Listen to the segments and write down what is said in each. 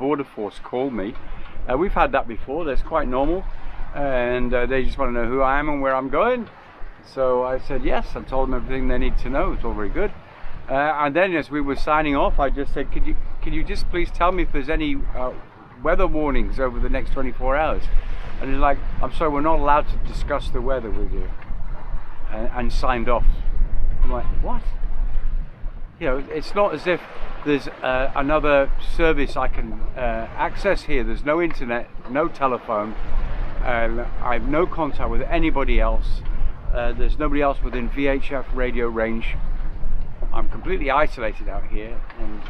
border force call me. We've had that before, that's quite normal, and they just want to know who I am and where I'm going. So I said yes, I told them everything they need to know. It's all very good. And then as we were signing off, I just said, can you just please tell me if there's any weather warnings over the next 24 hours? And he's like, I'm sorry, we're not allowed to discuss the weather with you. And signed off. I'm like, what? You know, it's not as if there's another service I can access here. There's no internet, no telephone. I have no contact with anybody else. There's nobody else within VHF radio range. I'm completely isolated out here, and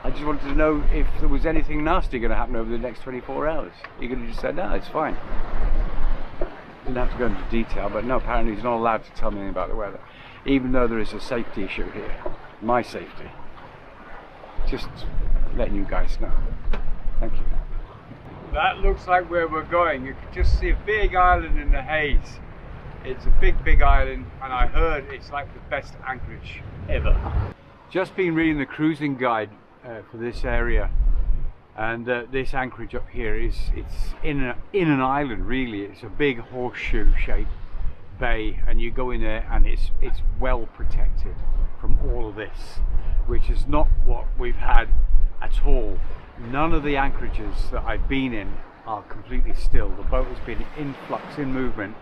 I just wanted to know if there was anything nasty going to happen over the next 24 hours. He could have just said, no, it's fine. Didn't have to go into detail, but no, apparently he's not allowed to tell me anything about the weather, even though there is a safety issue here. My safety. Just letting you guys know. Thank you. That looks like where we're going. You can just see a big island in the haze. It's a big island, and I heard it's like the best anchorage ever. Just been reading the cruising guide for this area, and this anchorage up here it's in an island really. It's a big horseshoe shaped bay, and you go in there and it's well protected from all of this, which is not what we've had at all. None of the anchorages that I've been in are completely still. The boat has been in flux, in movement,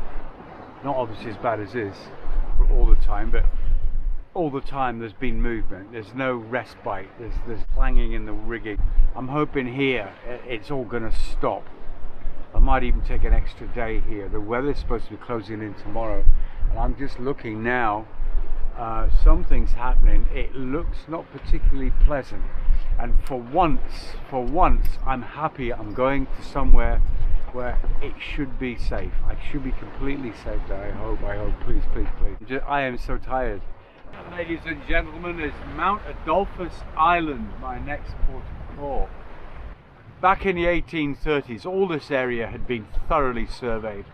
not obviously as bad as this all the time, but all the time there's been movement. There's no respite. There's clanging in the rigging. I'm hoping here it's all going to stop. I might even take an extra day here. The weather's supposed to be closing in tomorrow, and I'm just looking now. Something's happening. It looks not particularly pleasant, and for once I'm happy. I'm going to somewhere where it should be safe. I should be completely safe there. I hope, please. I am so tired. Ladies and gentlemen, is Mount Adolphus Island, my next port of call. Back in the 1830s, all this area had been thoroughly surveyed,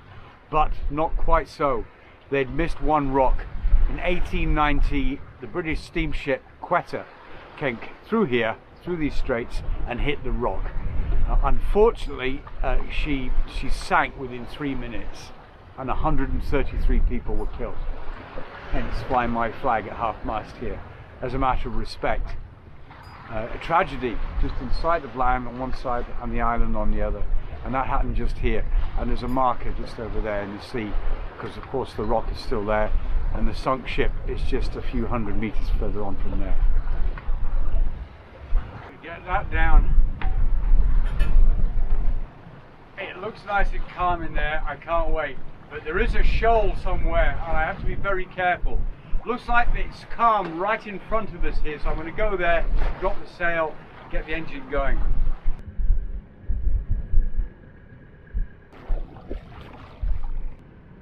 but not quite so. They'd missed one rock. In 1890, the British steamship Quetta came through here, through these straits, and hit the rock. Unfortunately, she sank within 3 minutes, and 133 people were killed. Hence flying my flag at half-mast here, as a matter of respect. A tragedy just in sight of land on one side and the island on the other, and that happened just here. And there's a marker just over there in the sea, because of course the rock is still there, and the sunk ship is just a few hundred meters further on from there. Get that down. It looks nice and calm in there. I can't wait. But there is a shoal somewhere, and I have to be very careful. Looks like it's calm right in front of us here, so I'm going to go there, drop the sail, get the engine going.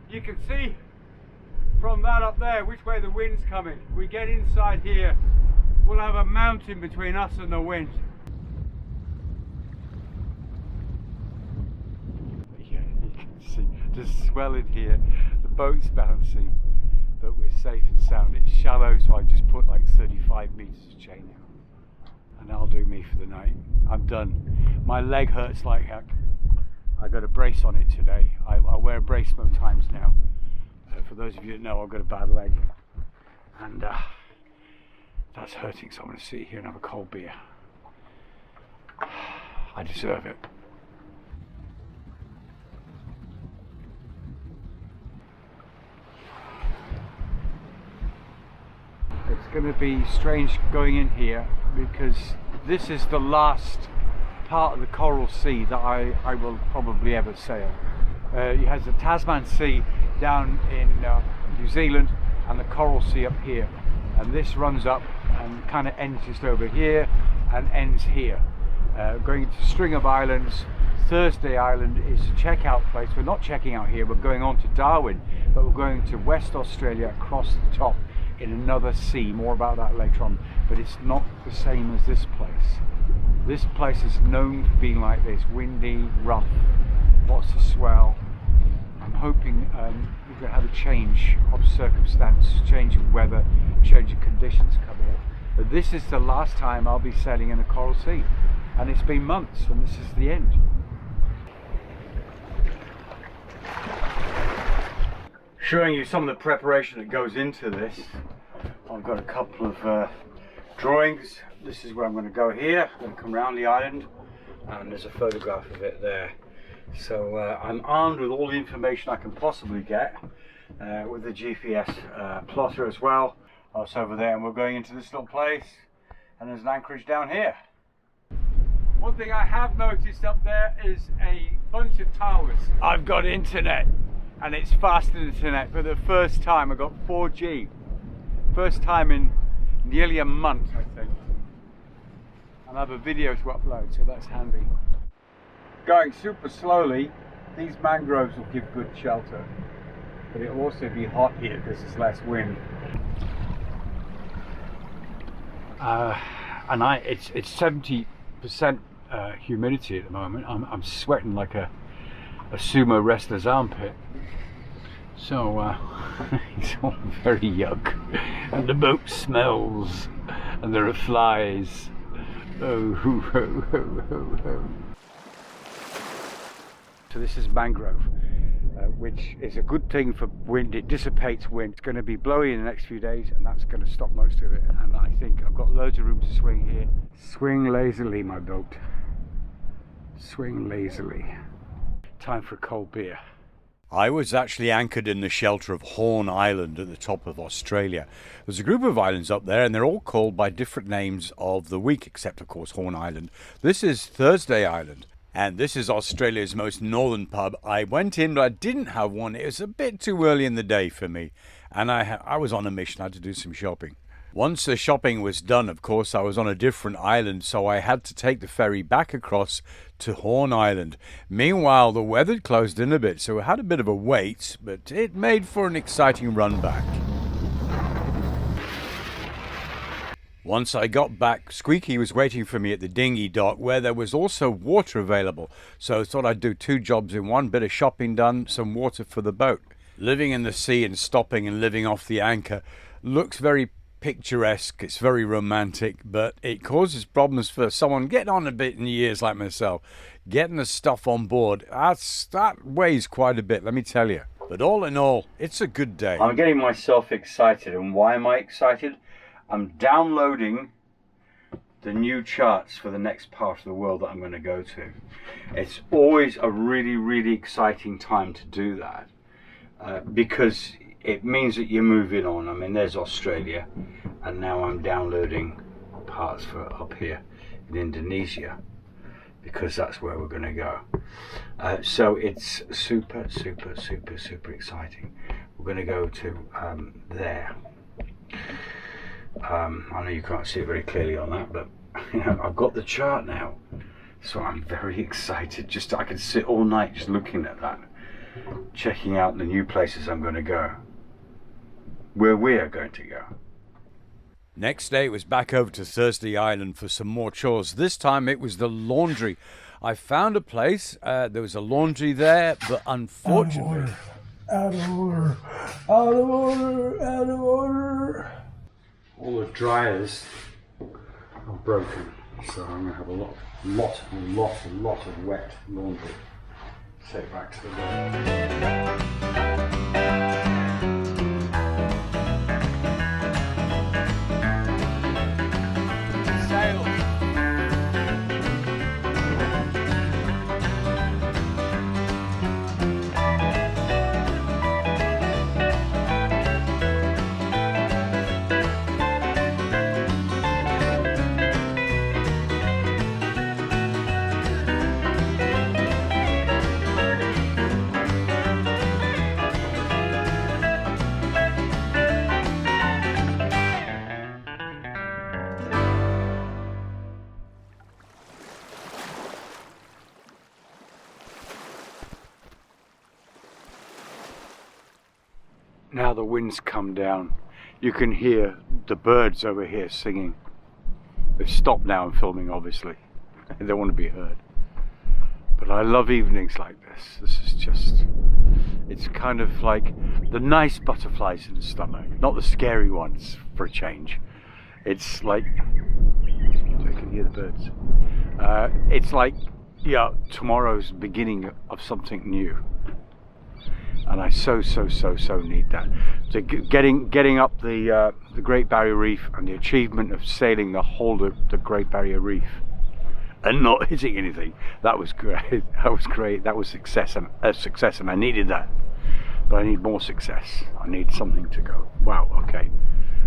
You can see from that up there which way the wind's coming. If we get inside here, we'll have a mountain between us and the wind. Yeah, you can see the swell in here. The boat's bouncing, but we're safe and sound. It's shallow, so I just put like 35 meters of chain out, and that'll do me for the night. I'm done. My leg hurts like heck. I got a brace on it today. I wear a brace most times now. For those of you that know, I've got a bad leg, and that's hurting, so I'm going to sit here and have a cold beer. I deserve it. It's going to be strange going in here, because this is the last part of the Coral Sea that I will probably ever sail. It has the Tasman Sea down in New Zealand and the Coral Sea up here, and this runs up and kind of ends just over here and ends here. Going to string of islands. Thursday Island is a checkout place. We're not checking out here, we're going on to Darwin, but we're going to West Australia across the top in another sea. More about that later on, but it's not the same as this place. This place is known for being like this, windy, rough, lots of swell. I'm hoping we're going to have a change of circumstance, change of weather, change of conditions coming up. But this is the last time I'll be sailing in the Coral Sea. and it's been months, and this is the end. Showing you some of the preparation that goes into this. I've got a couple of drawings. This is where I'm going to go here. I'm going to come around the island, and there's a photograph of it there. So I'm armed with all the information I can possibly get, with the GPS plotter as well. That's over there, and we're going into this little place, and there's an anchorage down here. One thing I have noticed up there is a bunch of towers. I've got internet, and it's faster internet. For the first time I got 4G. First time in nearly a month, I think. And I have a video to upload, so that's handy. Going super slowly, these mangroves will give good shelter, but it'll also be hot here because there's less wind. And it's 70% humidity at the moment. I'm sweating like a sumo wrestler's armpit. So it's all very yuck, and the boat smells, and there are flies. Oh, ho, ho, ho, ho, ho. So this is mangrove, which is a good thing for wind. It dissipates wind. It's going to be blowy in the next few days, and that's going to stop most of it. And I think I've got loads of room to swing here. Swing lazily, my boat. Swing lazily. Time for a cold beer. I was actually anchored in the shelter of Horn Island at the top of Australia. There's a group of islands up there, and they're all called by different names of the week, except of course Horn Island. This is Thursday Island, and this is Australia's most northern pub. I went in, but I didn't have one. It was a bit too early in the day for me, and I was on a mission. I had to do some shopping. Once the shopping was done, of course, I was on a different island, so I had to take the ferry back across to Horn Island. Meanwhile, the weather had closed in a bit, so we had a bit of a wait, but it made for an exciting run back. Once I got back, Squeaky was waiting for me at the dinghy dock, where there was also water available, so I thought I'd do two jobs in one: bit of shopping done, some water for the boat. Living in the sea and stopping and living off the anchor looks very picturesque, it's very romantic, but it causes problems for someone getting on a bit in years like myself. Getting the stuff on board, that weighs quite a bit, let me tell you. But all in all, it's a good day. I'm getting myself excited, and why am I excited? I'm downloading the new charts for the next part of the world that I'm going to go to. It's always a really, really exciting time to do that, because it means that you're moving on. I mean, there's Australia, and now I'm downloading parts for up here in Indonesia, because that's where we're going to go. So it's super, super, super, super exciting. We're going to go to there. I know you can't see it very clearly on that, but you know, I've got the chart now, so I'm very excited. I can sit all night just looking at that, checking out the new places I'm going to go, where we are going to go. Next day it was back over to Thursday Island for some more chores. This time it was the laundry. I found a place, there was a laundry there, but unfortunately... Out of order, out of order, out of order. All the dryers are broken, so I'm going to have a lot of wet laundry. Take back to the boat. Now the wind's come down, you can hear the birds over here singing. They've stopped now and filming, obviously. They don't want to be heard. But I love evenings like this. This is just, it's kind of like the nice butterflies in the stomach, not the scary ones, for a change. It's like, I can hear the birds. It's like, yeah, tomorrow's beginning of something new, and I so need that. So getting up the Great Barrier Reef and the achievement of sailing the whole of the Great Barrier Reef and not hitting anything, that was great. That was great. That was success, and I needed that. But I need more success. I need something to go, wow, okay,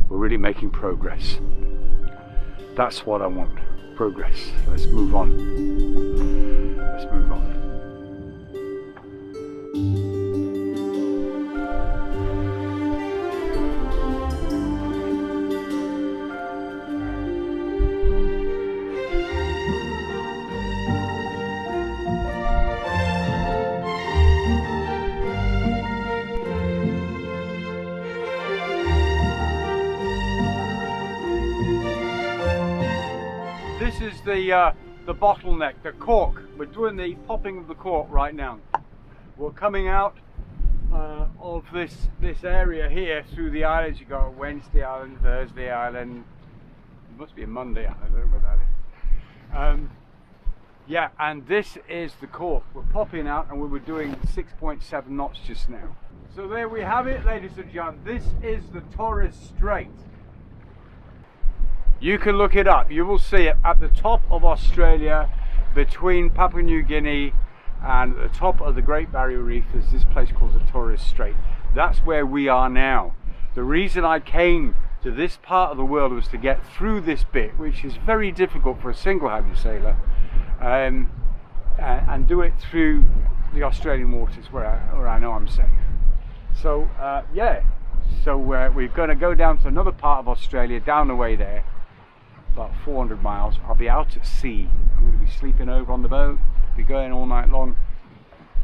we're really making progress. That's what I want, progress. Let's move on. Let's move on. This is the bottleneck, the cork. We're doing the popping of the cork right now. We're coming out of this area here through the islands. You go Wednesday Island, Thursday Island. It must be a Monday Island. I don't know what that is. Yeah, and this is the cork. We're popping out, and we were doing 6.7 knots just now. So there we have it, ladies and gentlemen. This is the Torres Strait. You can look it up. You will see it at the top of Australia, between Papua New Guinea and at the top of the Great Barrier Reef. There's this place called the Torres Strait. That's where we are now. The reason I came to this part of the world was to get through this bit, which is very difficult for a single-handed sailor, and do it through the Australian waters where I know I'm safe. So yeah, so we're going to go down to another part of Australia, down the way there, about 400 miles. I'll be out at sea. I'm going to be sleeping over on the boat, be going all night long.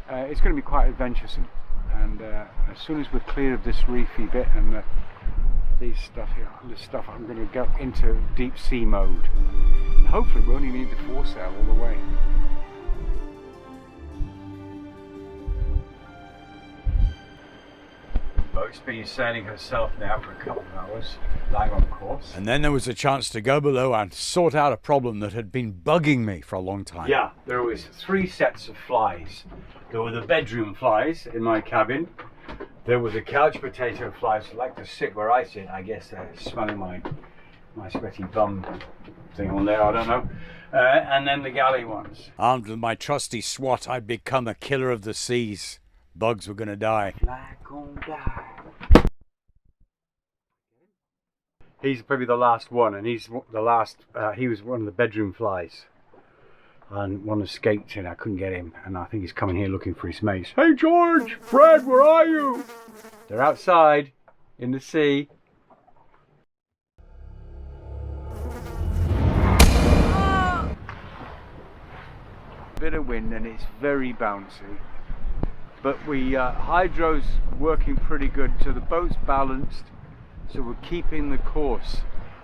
It's going to be quite adventuresome, and as soon as we're clear of this reefy bit and this stuff, I'm going to go into deep sea mode. And hopefully we only need the foresail all the way. Boat's been sailing herself now for a couple of hours, lying on course. And then there was a chance to go below and sort out a problem that had been bugging me for a long time. Yeah, there was 3 sets of flies. There were the bedroom flies in my cabin. There were the couch potato flies who like to sit where I sit. I guess they're smelling my sweaty bum thing on there, I don't know. And then the galley ones. Armed with my trusty swat, I'd become a killer of the seas. Bugs were going to die. Fly gon' die. He's probably the last one, and he's the last. He was one of the bedroom flies, and one escaped, and I couldn't get him. And I think he's coming here looking for his mates. Hey George, Fred, where are you? They're outside in the sea. Bit of wind, and it's very bouncy. But hydro's working pretty good, so the boat's balanced, so we're keeping the course.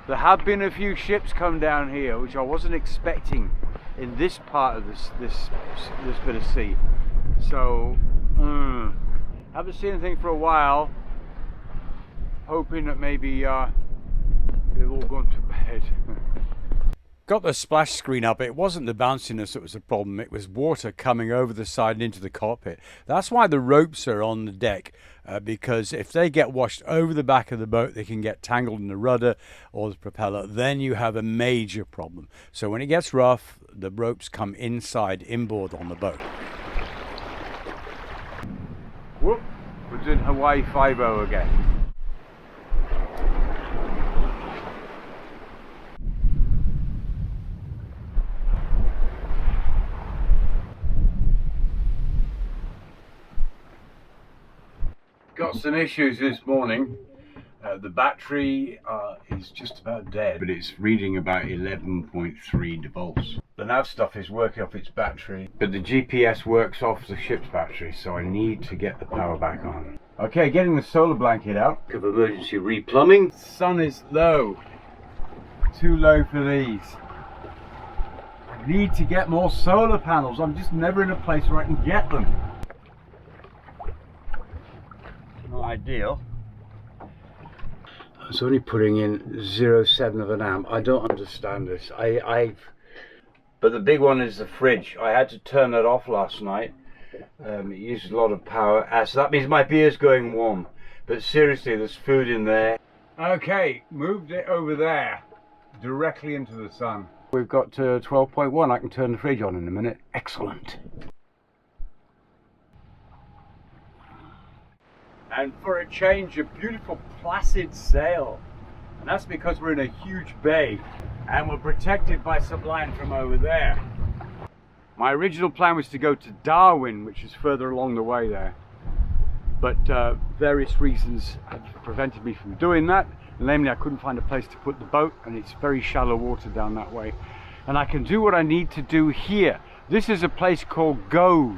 There have been a few ships come down here, which I wasn't expecting in this part of this bit of sea. So, haven't seen anything for a while, hoping that maybe they've all gone to bed. Got the splash screen up. It wasn't the bounciness that was the problem, it was water coming over the side and into the cockpit. That's why the ropes are on the deck, because if they get washed over the back of the boat, they can get tangled in the rudder or the propeller. Then you have a major problem. So when it gets rough, the ropes come inboard on the boat. Whoop, we're doing Hawaii 5-0 again. Got some issues this morning. The battery is just about dead, but it's reading about 11.3 volts. The nav stuff is working off its battery, but the GPS works off the ship's battery, so I need to get the power back on. Okay, getting the solar blanket out of emergency replumbing. Sun is low, too low for these. I need to get more solar panels. I'm just never in a place where I can get them. Not ideal. I was only putting in 0.7 of an amp. I don't understand this. But the big one is the fridge. I had to turn that off last night. It uses a lot of power, so that means my beer's going warm. But seriously, there's food in there. Okay, moved it over there, directly into the sun. We've got 12.1. I can turn the fridge on in a minute. Excellent. And for a change, a beautiful placid sail. And that's because we're in a huge bay and we're protected by some line from over there. My original plan was to go to Darwin, which is further along the way there. But various reasons have prevented me from doing that. Namely, I couldn't find a place to put the boat, and it's very shallow water down that way. And I can do what I need to do here. This is a place called Gove,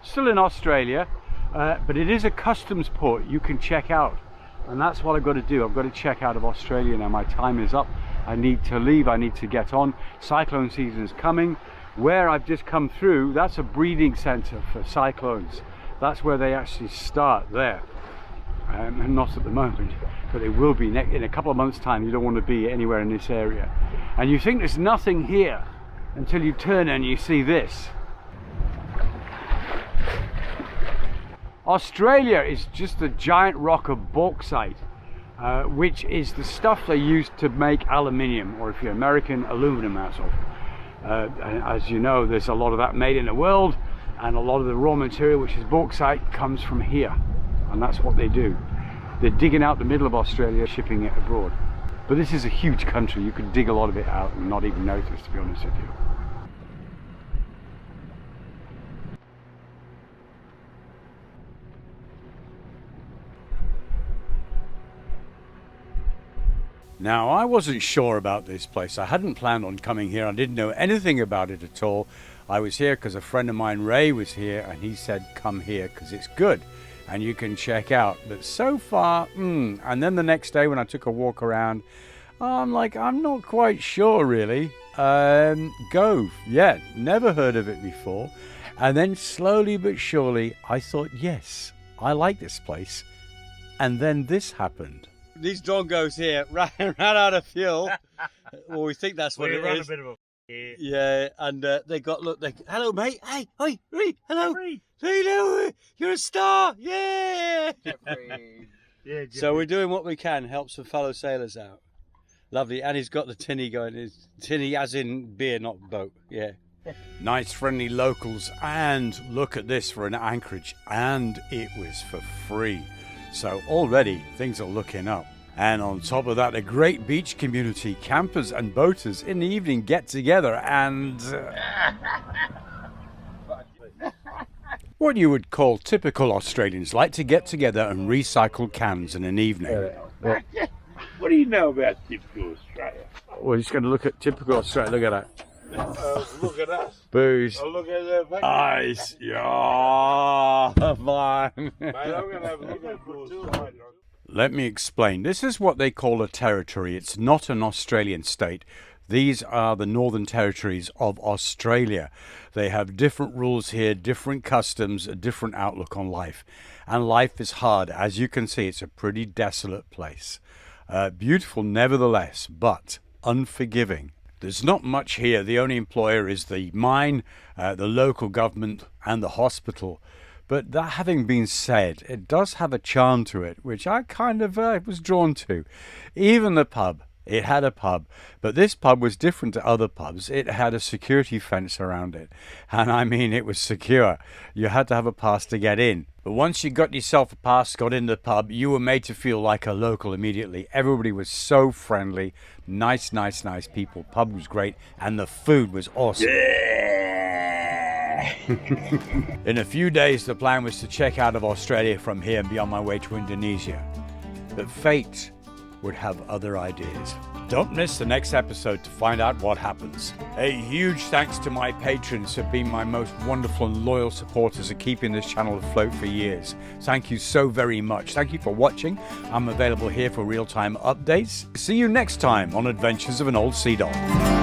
still in Australia, but it is a customs port you can check out. And that's what I've got to do. I've got to check out of Australia now. My time is up. I need to leave. I need to get on. Cyclone season is coming. Where I've just come through, that's a breeding center for cyclones. That's where they actually start there. And not at the moment, but they will be in a couple of months' time. You don't want to be anywhere in this area. And you think there's nothing here until you turn and you see this. Australia is just a giant rock of bauxite, which is the stuff they use to make aluminium, or if you're American, aluminum out of. And as you know, there's a lot of that made in the world, and a lot of the raw material, which is bauxite, comes from here. And that's what they do. They're digging out the middle of Australia, shipping it abroad. But this is a huge country. You could dig a lot of it out and not even notice, to be honest with you. Now, I wasn't sure about this place. I hadn't planned on coming here. I didn't know anything about it at all. I was here because a friend of mine, Ray, was here, and he said, come here because it's good and you can check out. But so far, and then the next day when I took a walk around, I'm like, I'm not quite sure really. Gove, yeah, never heard of it before. And then slowly but surely, I thought, yes, I like this place. And then this happened. These dongos here ran out of fuel. Well, we think that's what it is. A bit of a yeah, and they got, look, hello mate, hey, Reed, hello, hello, you're a star, yeah. Yeah, so we're doing what we can, help some fellow sailors out. Lovely, and he's got the tinny going, his tinny as in beer, not boat, yeah. Nice friendly locals, and look at this for an anchorage, and it was for free. So already things are looking up. And on top of that, a great beach community, campers and boaters in the evening get together and what you would call typical Australians like to get together and recycle cans in an evening. What do you know about typical Australia? We're just going to look at typical Australia. Look at that. Look at us. Booze. Oh, look at that. Ice. Yeah, fine. Mate, I'm going to have a look at Australia. Let me explain. This is what they call a territory. It's not an Australian state. These are the Northern Territories of Australia. They have different rules here, different customs, a different outlook on life. And life is hard. As you can see, it's a pretty desolate place. Beautiful nevertheless, but unforgiving. There's not much here. The only employer is the mine, the local government, and the hospital. But that having been said, it does have a charm to it, which I kind of was drawn to. Even the pub, it had a pub, but this pub was different to other pubs. It had a security fence around it, and I mean it was secure. You had to have a pass to get in. But once you got yourself a pass, got in the pub, you were made to feel like a local immediately. Everybody was so friendly, nice people. Pub was great, and the food was awesome. In a few days, the plan was to check out of Australia from here and be on my way to Indonesia. But fate would have other ideas. Don't miss the next episode to find out what happens. A huge thanks to my patrons who have been my most wonderful and loyal supporters of keeping this channel afloat for years. Thank you so very much. Thank you for watching. I'm available here for real-time updates. See you next time on Adventures of an Old Sea Dog.